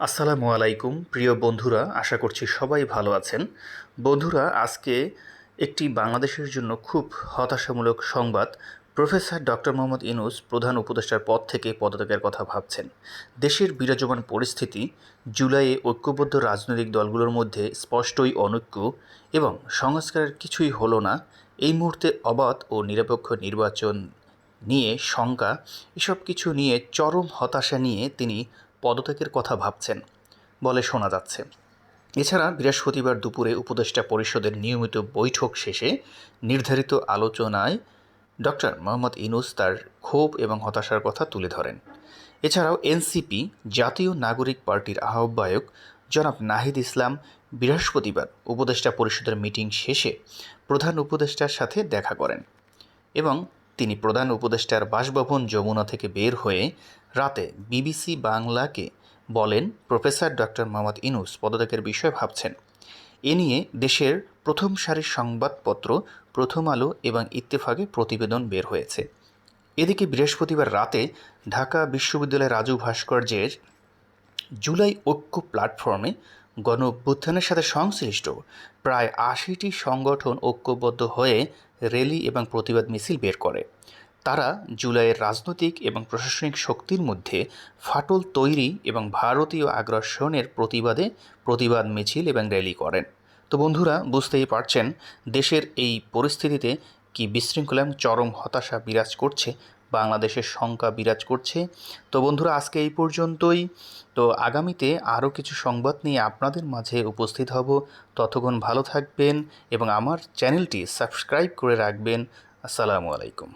আসসালামু আলাইকুম প্রিয় বন্ধুরা, আশা করছি সবাই ভালো আছেন। বন্ধুরা, আজকে একটি বাংলাদেশের জন্য খুব হতাশামূলক সংবাদ। প্রফেসর ডক্টর মোহাম্মদ ইউনূস প্রধান উপদেষ্টার পদ থেকে পদত্যাগের কথা ভাবছেন। দেশের বিরাজমান পরিস্থিতি, জুলাইয়ে ঐক্যবদ্ধ রাজনৈতিক দলগুলোর মধ্যে স্পষ্টই অনৈক্য এবং সংস্কারের কিছুই হলো না। এই মুহূর্তে অবাধ ও নিরপেক্ষ নির্বাচন নিয়ে শঙ্কা, এসব কিছু নিয়ে চরম হতাশা নিয়ে তিনি পদত্যাগের কথা ভাবছেন বলে শোনা যাচ্ছে। এছাড়া বৃহস্পতিবার দুপুরে উপদেষ্টা পরিষদের নিয়মিত বৈঠক শেষে নির্ধারিত আলোচনায় ডক্টর মোহাম্মদ ইউনূস তার ক্ষোভ এবং হতাশার কথা তুলে ধরেন। এছাড়াও এনসিপি জাতীয় নাগরিক পার্টির আহ্বায়ক জনাব নাহিদ ইসলাম বৃহস্পতিবার উপদেষ্টা পরিষদের মিটিং শেষে প্রধান উপদেষ্টার সাথে দেখা করেন এবং তিনি প্রধান উপদেষ্টার বাসভবন যমুনা থেকে বের হয়ে রাতে বিবিসি বাংলাকে বলেন, প্রফেসর ডক্টর মোহাম্মদ ইউনূস পদত্যাগের বিষয়ে ভাবছেন। এ নিয়ে দেশের প্রথম সারির সংবাদপত্র প্রথম আলো এবং ইত্তেফাকে প্রতিবেদন বের হয়েছে। এদিকে বৃহস্পতিবার রাতে ঢাকা বিশ্ববিদ্যালয়ের রাজু ভাস্কর্যের জুলাই ঐক্য প্ল্যাটফর্মে গণ অভ্যুত্থানের সাথে সংশ্লিষ্ট প্রায় ৮০টি সংগঠন ঐক্যবদ্ধ হয়ে র্যালি এবং প্রতিবাদ মিছিল বের করে। তারা জুলাইয়ের রাজনৈতিক এবং প্রশাসনিক শক্তির মধ্যে ফাটল তৈরি এবং ভারতীয় আগ্রাসনের প্রতিবাদে প্রতিবাদ মিছিল এবং র্যালি করেন। তো বন্ধুরা, বুঝতেই পারছেন দেশের এই পরিস্থিতিতে কি বিশৃঙ্খলা এবং চরম হতাশা বিরাজ করছে, বাংলাদেশের শঙ্কা বিরাজ করছে। তো বন্ধুরা, আজকে এই পর্যন্তই। তো আগামীতে আরও কিছু সংবাদ নিয়ে আপনাদের মাঝে উপস্থিত হব। ততক্ষণ ভালো থাকবেন এবং আমার চ্যানেলটি সাবস্ক্রাইব করে রাখবেন। আসসালামু আলাইকুম।